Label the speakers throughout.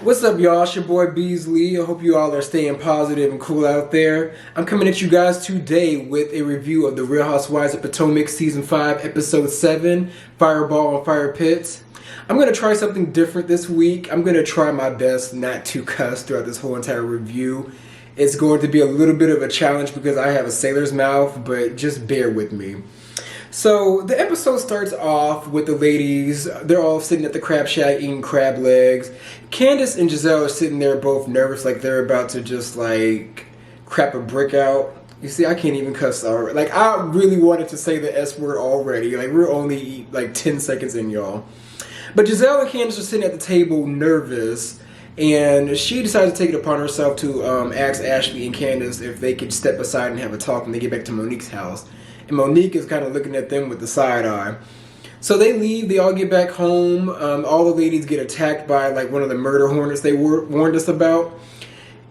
Speaker 1: What's up, y'all? It's your boy Beasley. I hope you all are staying positive and cool out there. I'm coming at you guys today with a review of The Real Housewives of Potomac Season 5, Episode 7, Fireball and Fire Pits. I'm going to try something different this week. I'm going to try my best not to cuss throughout this whole entire review. It's going to be a little bit of a challenge because I have a sailor's mouth, but just bear with me. So the episode starts off with the ladies. They're all sitting at the crab shack eating crab legs. Candace and Giselle are sitting there both nervous, like they're about to just like crap a brick out. You see, I can't even cuss already. Like, I really wanted to say the S word already. Like, we're only like 10 seconds in, y'all. But Giselle and Candace are sitting at the table nervous, and she decided to take it upon herself to ask Ashley and Candace if they could step aside and have a talk when they get back to Monique's house. And Monique is kind of looking at them with the side eye. So they leave, they all get back home. All the ladies get attacked by like one of the murder hornets they warned us about.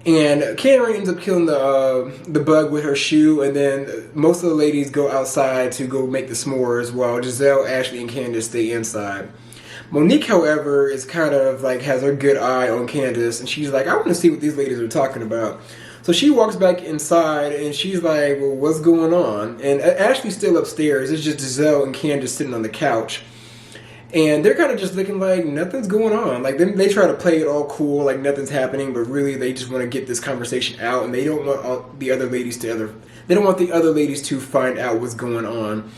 Speaker 1: And Karen ends up killing the bug with her shoe, and then most of the ladies go outside to go make the s'mores while Giselle, Ashley, and Candace stay inside. Monique, however, is kind of like has her good eye on Candace, and she's like, I want to see what these ladies are talking about. So she walks back inside, and she's like, well, what's going on? And Ashley's still upstairs. It's just Giselle and Candace sitting on the couch. And they're kind of just looking like nothing's going on. Like, they try to play it all cool, like nothing's happening, but really they just want to get this conversation out, and they don't want the other ladies to find out what's going on.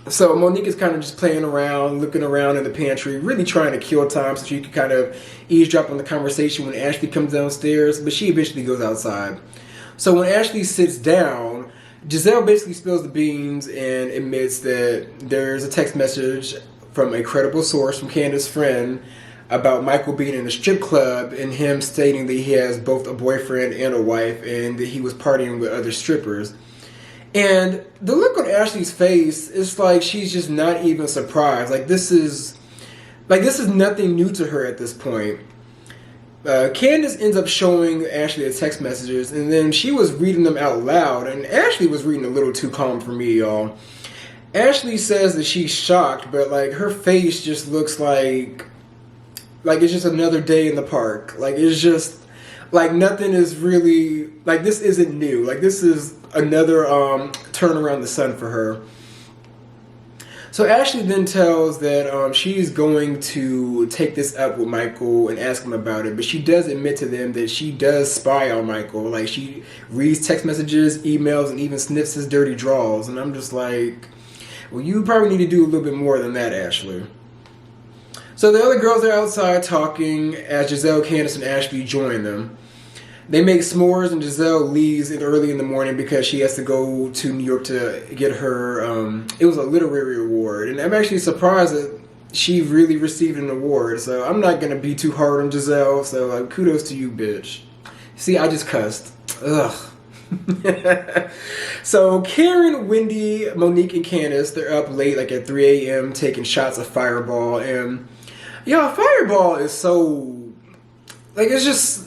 Speaker 1: So Monique is kind of just playing around, looking around in the pantry, really trying to kill time so she can kind of eavesdrop on the conversation when Ashley comes downstairs, but she eventually goes outside. So when Ashley sits down, Giselle basically spills the beans and admits that there's a text message from a credible source from Candace's friend about Michael being in a strip club and him stating that he has both a boyfriend and a wife and that he was partying with other strippers. And the look on Ashley's face is like she's just not even surprised. Like this is nothing new to her at this point. Candace ends up showing Ashley the text messages, and then she was reading them out loud, and Ashley was reading a little too calm for me, y'all. Ashley says that she's shocked, but like her face just looks like it's just another day in the park. Like it's just like nothing is really like this isn't new. Like this is another turn around the sun for her. So Ashley then tells that she's going to take this up with Michael and ask him about it, but she does admit to them that she does spy on Michael. Like she reads text messages, emails, and even sniffs his dirty drawers. And I'm just like, well, you probably need to do a little bit more than that, Ashley. So the other girls are outside talking as Giselle, Candace, and Ashley join them. They make s'mores, and Giselle leaves early in the morning because she has to go to New York to get her, it was a literary award. And I'm actually surprised that she really received an award. So I'm not going to be too hard on Giselle. So kudos to you, bitch. See, I just cussed. Ugh. So Karen, Wendy, Monique, and Candace, they're up late, like at 3 a.m. taking shots of Fireball. And, y'all, Fireball is so, like, it's just...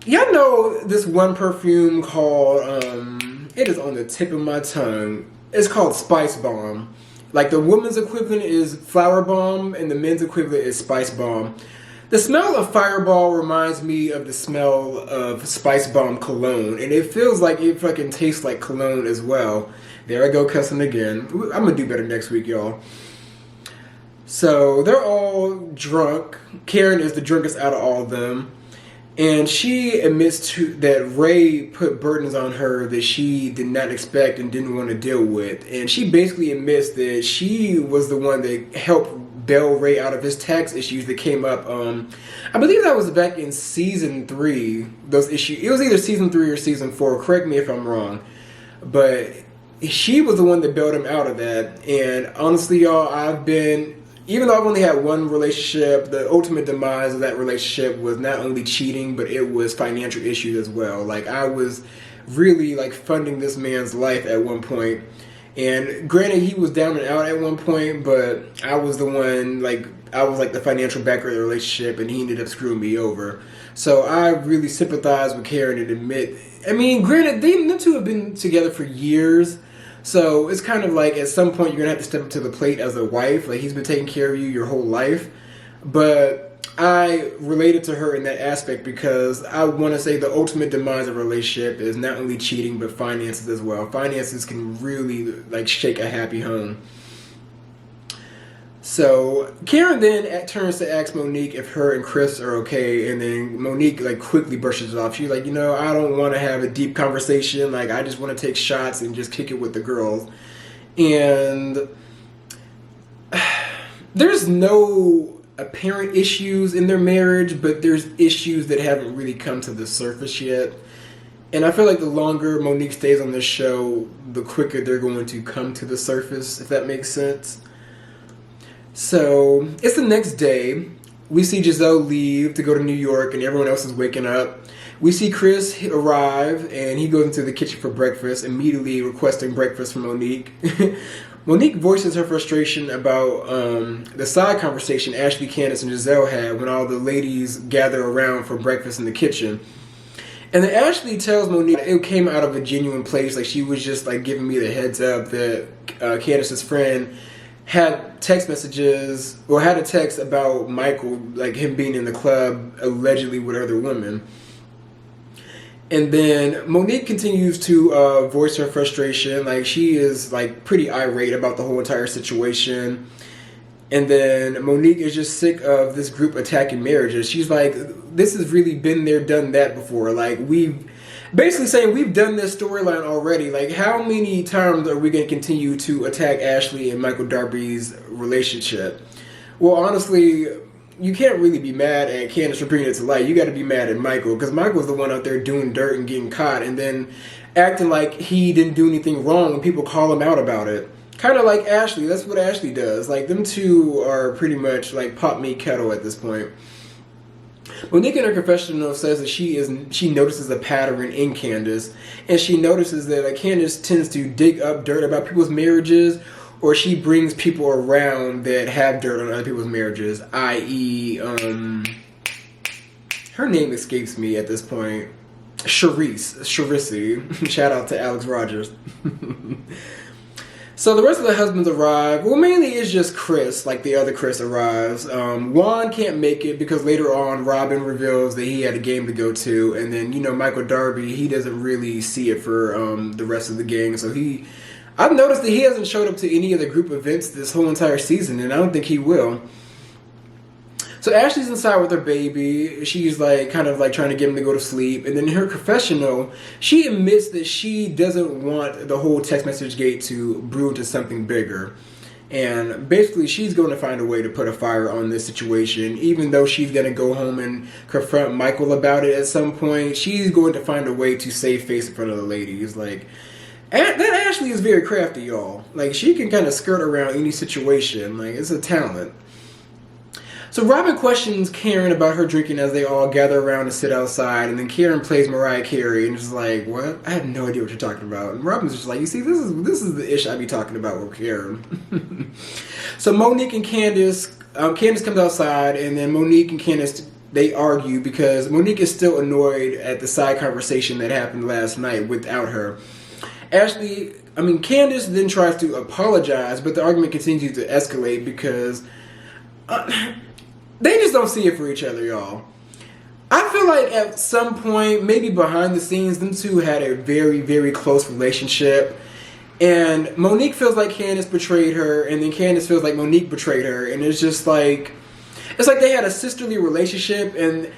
Speaker 1: Y'all know this one perfume called, it is on the tip of my tongue. It's called Spice Bomb. Like the woman's equivalent is Flower Bomb and the men's equivalent is Spice Bomb. The smell of Fireball reminds me of the smell of Spice Bomb cologne. And it feels like it fucking tastes like cologne as well. There I go cussing again. I'm gonna do better next week, y'all. So they're all drunk. Karen is the drunkest out of all of them. And she admits that Ray put burdens on her that she did not expect and didn't want to deal with. And she basically admits that she was the one that helped bail Ray out of his tax issues that came up. I believe that was back in season 3. Those issues. It was either season 3 or season 4. Correct me if I'm wrong. But she was the one that bailed him out of that. And honestly, y'all, even though I've only had one relationship, the ultimate demise of that relationship was not only cheating, but it was financial issues as well. Like, I was really, like, funding this man's life at one point. And granted, he was down and out at one point, but I was the one, like, I was like the financial backer of the relationship, and he ended up screwing me over. So I really sympathize with Karen and admit, I mean, granted, them two have been together for years. So it's kind of like at some point you're going to have to step up to the plate as a wife. Like he's been taking care of you your whole life. But I related to her in that aspect because I want to say the ultimate demise of a relationship is not only cheating but finances as well. Finances can really like shake a happy home. So Karen then turns to ask Monique if her and Chris are okay, and then Monique like quickly brushes it off. She's like, I don't want to have a deep conversation. Like, I just want to take shots and just kick it with the girls. And there's no apparent issues in their marriage, but there's issues that haven't really come to the surface yet. And I feel like the longer Monique stays on this show, the quicker they're going to come to the surface, if that makes sense. So it's the next day. We see Giselle leave to go to New York and everyone else is waking up. We see Chris arrive and he goes into the kitchen for breakfast, immediately requesting breakfast from Monique. Monique voices her frustration about the side conversation Ashley, Candace, and Giselle had when all the ladies gather around for breakfast in the kitchen. And then Ashley tells Monique it came out of a genuine place, like she was just like giving me the heads up that Candace's friend had text messages, or had a text about Michael, like him being in the club allegedly with other women. And then Monique continues to voice her frustration. Like, she is like pretty irate about the whole entire situation. And then Monique is just sick of this group attacking marriages. She's like, this has really been there, done that before. Like, we've basically saying we've done this storyline already. Like, how many times are we going to continue to attack Ashley and Michael Darby's relationship? Well, honestly, you can't really be mad at Candace for bringing it to light. You got to be mad at Michael, because Michael's the one out there doing dirt and getting caught, and then acting like he didn't do anything wrong when people call him out about it. Kind of like Ashley. That's what Ashley does. Like, them two are pretty much like pot meat kettle at this point. Monique in her confessional says that she notices a pattern in Candace, and she notices that like Candace tends to dig up dirt about people's marriages, or she brings people around that have dirt on other people's marriages, i.e., her name escapes me at this point. Charisse. Shout out to Alex Rogers. So the rest of the husbands arrive. Well, mainly it's just Chris, like the other Chris arrives. Juan can't make it because later on Robin reveals that he had a game to go to. And then, Michael Darby, he doesn't really see it for the rest of the gang. So I've noticed that he hasn't showed up to any of the group events this whole entire season, and I don't think he will. So Ashley's inside with her baby. She's like kind of like trying to get him to go to sleep. And then in her confessional, she admits that she doesn't want the whole text message gate to brew into something bigger. And basically she's going to find a way to put a fire on this situation. Even though she's going to go home and confront Michael about it at some point, she's going to find a way to save face in front of the ladies. Like, that Ashley is very crafty, y'all. Like, she can kind of skirt around any situation. Like, it's a talent. So Robin questions Karen about her drinking as they all gather around and sit outside, and then Karen plays Mariah Carey and is like, "What? I have no idea what you're talking about." And Robin's just like, "You see, this is the ish I be talking about with Karen." So Monique and Candace comes outside, and then Monique and Candace, they argue because Monique is still annoyed at the side conversation that happened last night without her. Candace then tries to apologize, but the argument continues to escalate because they just don't see it for each other, y'all. I feel like at some point, maybe behind the scenes, them two had a very, very close relationship. And Monique feels like Candace betrayed her, and then Candace feels like Monique betrayed her. And it's just like, it's like they had a sisterly relationship, and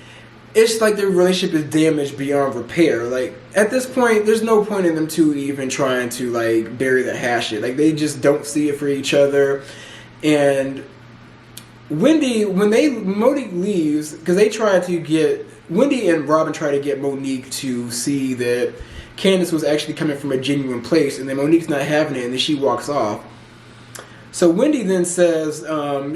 Speaker 1: it's like their relationship is damaged beyond repair. Like, at this point, there's no point in them two even trying to, like, bury the hatchet. Like, they just don't see it for each other. And Wendy, when Monique leaves, because Wendy and Robin try to get Monique to see that Candace was actually coming from a genuine place, and then Monique's not having it, and then she walks off. So Wendy then says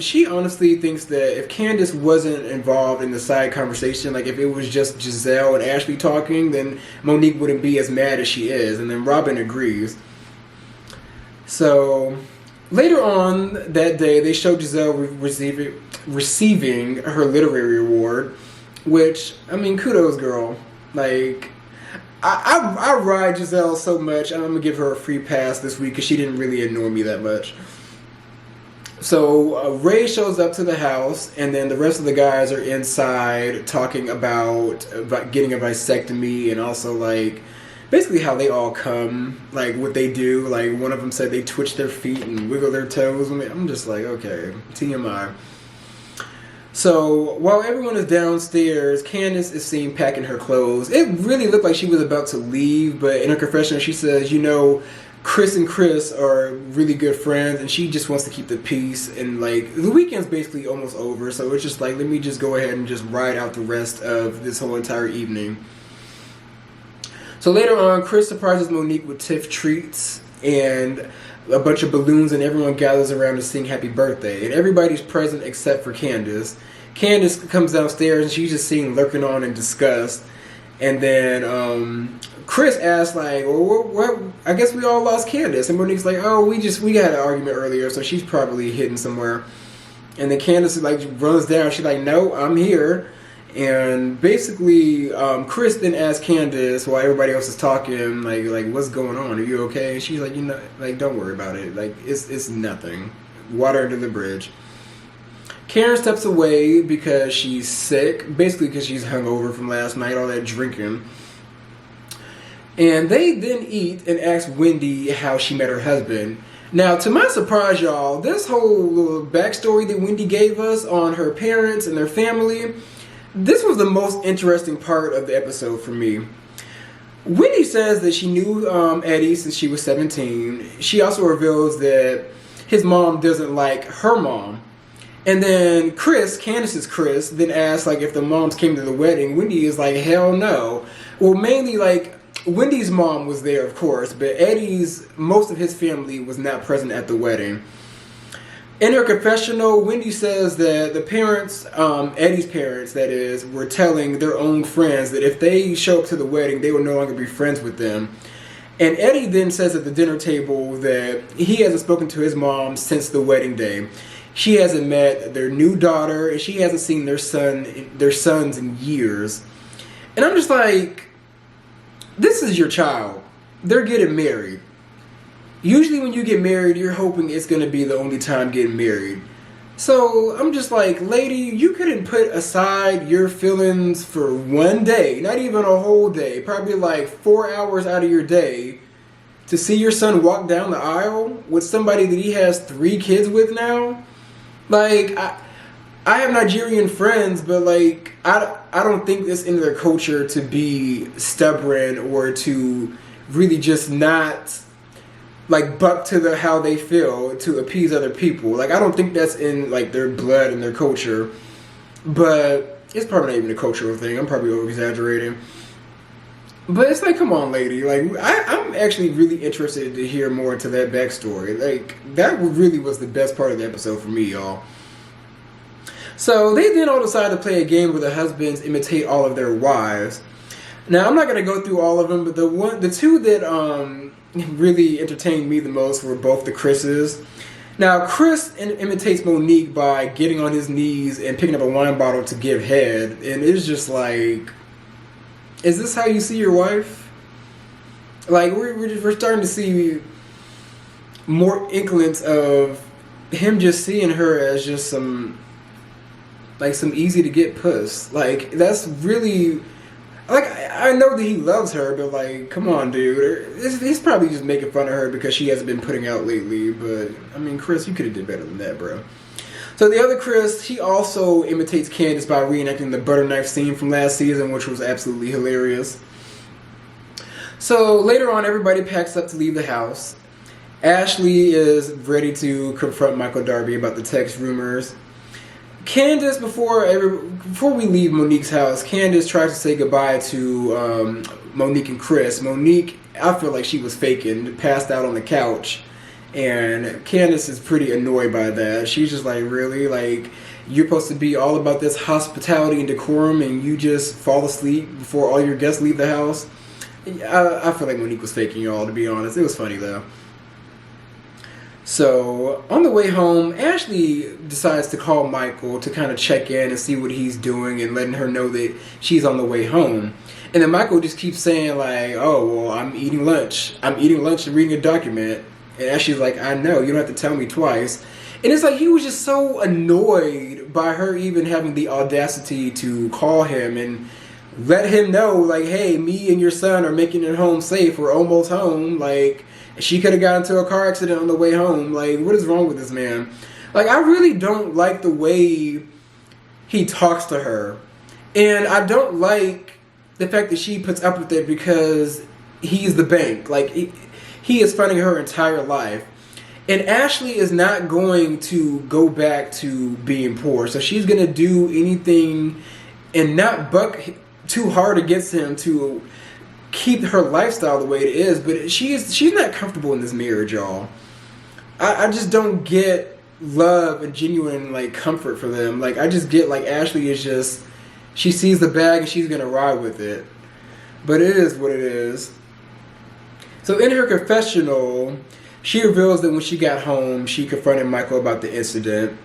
Speaker 1: she honestly thinks that if Candace wasn't involved in the side conversation, like if it was just Giselle and Ashley talking, then Monique wouldn't be as mad as she is, and then Robin agrees. So later on that day, they show Giselle receiving her literary award, which, kudos, girl. Like, I ride Giselle so much, I'm going to give her a free pass this week because she didn't really annoy me that much. So Ray shows up to the house, and then the rest of the guys are inside talking about getting a vasectomy, and also like basically how they all come, like what they do. Like one of them said they twitch their feet and wiggle their toes. I'm just like, okay, TMI. So while everyone is downstairs, Candace is seen packing her clothes. It really looked like she was about to leave, but in her confessional she says, you know, Chris and Chris are really good friends, and she just wants to keep the peace, and like the weekend's basically almost over, so it's just like, let me just go ahead and just ride out the rest of this whole entire evening. So later on, Chris surprises Monique with Tiff treats and a bunch of balloons, and everyone gathers around to sing happy birthday, and everybody's present except for Candace. Candace comes downstairs and she's just seen lurking on in disgust. And then Chris asks, like, well, what? I guess we all lost Candace. And Monique's like, oh, we had an argument earlier, so she's probably hidden somewhere. And then Candace like runs down. She's like, no, I'm here. And basically, Chris then asks Candace while everybody else is talking, like, what's going on? Are you okay? And she's like, you know, like, don't worry about it. Like, it's nothing. Water under the bridge. Karen steps away because she's sick, basically because she's hungover from last night, all that drinking. And they then eat and ask Wendy how she met her husband. Now, to my surprise, y'all, this whole little backstory that Wendy gave us on her parents and their family, this was the most interesting part of the episode for me. Wendy says that she knew Eddie since she was 17. She also reveals that his mom doesn't like her mom. And then Chris, Candace's Chris, then asks like if the moms came to the wedding. Wendy is like, hell no. Well, mainly like Wendy's mom was there, of course, but most of his family was not present at the wedding. In her confessional, Wendy says that the parents, Eddie's parents, that is, were telling their own friends that if they show up to the wedding, they would no longer be friends with them. And Eddie then says at the dinner table that he hasn't spoken to his mom since the wedding day. She hasn't met their new daughter, and she hasn't seen their sons in years. And I'm just like, this is your child. They're getting married. Usually when you get married, you're hoping it's going to be the only time getting married. So I'm just like, lady, you couldn't put aside your feelings for one day, not even a whole day, probably like 4 hours out of your day, to see your son walk down the aisle with somebody that he has 3 kids with now. Like, I have Nigerian friends, but like, I don't think it's in their culture to be stubborn or to really just not like buck to how they feel to appease other people. Like, I don't think that's in like their blood and their culture, but it's probably not even a cultural thing. I'm probably over exaggerating. But it's like, come on, lady. Like, I'm actually really interested to hear more into that backstory. Like, that really was the best part of the episode for me, y'all. So they then all decide to play a game where the husbands imitate all of their wives. Now, I'm not going to go through all of them, but the two that really entertained me the most were both the Chris's. Now, Chris imitates Monique by getting on his knees and picking up a wine bottle to give head. And it's just like, is this how you see your wife? Like, we're starting to see more inklings of him just seeing her as just some easy to get puss. Like, that's really, like, I know that he loves her, but like, come on, dude. He's probably just making fun of her because she hasn't been putting out lately. But I mean, Chris, you could have did better than that, bro. So the other Chris, he also imitates Candace by reenacting the butter knife scene from last season, which was absolutely hilarious. So later on, everybody packs up to leave the house. Ashley is ready to confront Michael Darby about the text rumors. Candace, before we leave Monique's house, Candace tries to say goodbye to Monique and Chris. Monique, I feel like she was faking, passed out on the couch. And Candace is pretty annoyed by that. She's just like, really? Like, you're supposed to be all about this hospitality and decorum and you just fall asleep before all your guests leave the house? I feel like Monique was faking, y'all, to be honest. It was funny, though. So, on the way home, Ashley decides to call Michael to kind of check in and see what he's doing and letting her know that she's on the way home. And then Michael just keeps saying, like, oh, well, I'm eating lunch. I'm eating lunch and reading a document. And Ashley's like, I know, you don't have to tell me twice. And it's like he was just so annoyed by her even having the audacity to call him and let him know, like, hey, me and your son are making it home safe. We're almost home. Like, she could have gotten into a car accident on the way home. Like, what is wrong with this man? Like, I really don't like the way he talks to her. And I don't like the fact that she puts up with it because he's the bank. Like, he is funding her entire life. And Ashley is not going to go back to being poor. So she's going to do anything and not buck too hard against him to keep her lifestyle the way it is. But she's not comfortable in this marriage, y'all. I just don't get love and genuine, like, comfort for them. Like, I just get, like, Ashley is just, she sees the bag and she's going to ride with it. But it is what it is. So in her confessional, she reveals that when she got home, she confronted Michael about the incident.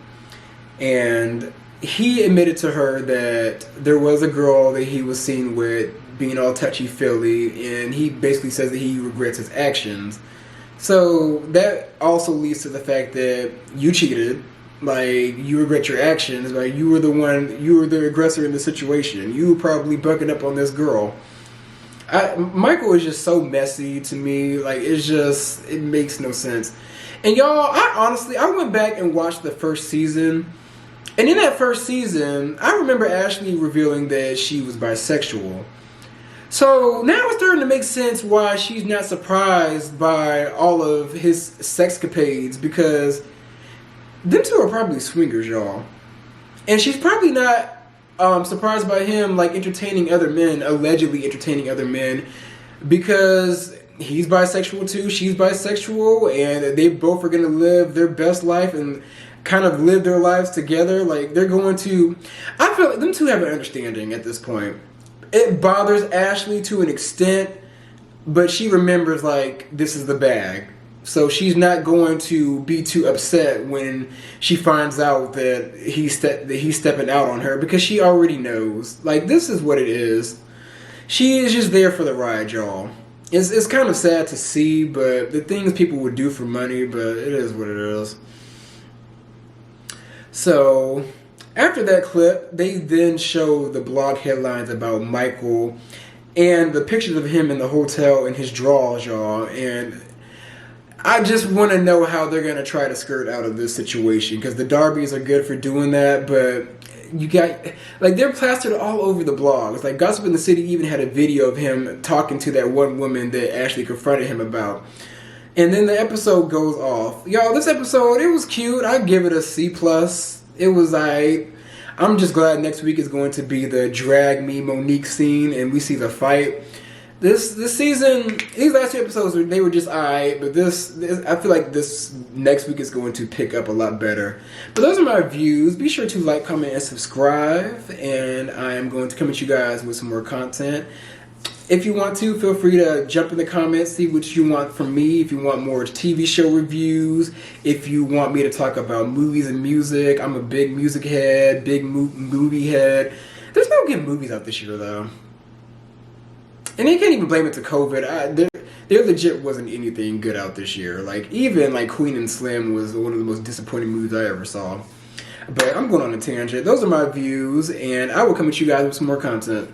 Speaker 1: And he admitted to her that there was a girl that he was seen with being all touchy-feely. And he basically says that he regrets his actions. So that also leads to the fact that you cheated. Like, you regret your actions. Like, you were the aggressor in the situation. You were probably bucking up on this girl. Michael is just so messy to me. Like, it makes no sense. And y'all, I went back and watched the first season. And in that first season, I remember Ashley revealing that she was bisexual. So now it's starting to make sense why she's not surprised by all of his sexcapades, because them two are probably swingers, y'all. And she's probably not surprised by him, like, entertaining other men, allegedly entertaining other men, because he's bisexual too, she's bisexual, and they both are going to live their best life and kind of live their lives together. Like, they're going to, I feel like them two have an understanding at this point. It bothers Ashley to an extent, but she remembers, like, this is the bag. So she's not going to be too upset when she finds out that he's stepping out on her, because she already knows. Like, this is what it is. She is just there for the ride, y'all. It's kind of sad to see, but the things people would do for money, but it is what it is. So after that clip, they then show the blog headlines about Michael and the pictures of him in the hotel in his drawers, y'all. And I just want to know how they're going to try to skirt out of this situation, because the Darbys are good for doing that, but you got, like, they're plastered all over the blogs. Like, Gossip in the City even had a video of him talking to that one woman that Ashley confronted him about. And then the episode goes off. Y'all, this episode, it was cute. I'd give it a C+. It was I'm just glad next week is going to be the drag me Monique scene and we see the fight. This season, these last two episodes, they were just alright, but this I feel like this next week is going to pick up a lot better. But those are my views. Be sure to like, comment, and subscribe, and I am going to come at you guys with some more content. If you want to, feel free to jump in the comments, see what you want from me. If you want more TV show reviews, if you want me to talk about movies and music, I'm a big music head, big movie head. There's no good movies out this year, though. And you can't even blame it to COVID. There legit wasn't anything good out this year. Like, even like Queen and Slim was one of the most disappointing movies I ever saw. But I'm going on a tangent. Those are my views, and I will come at you guys with some more content.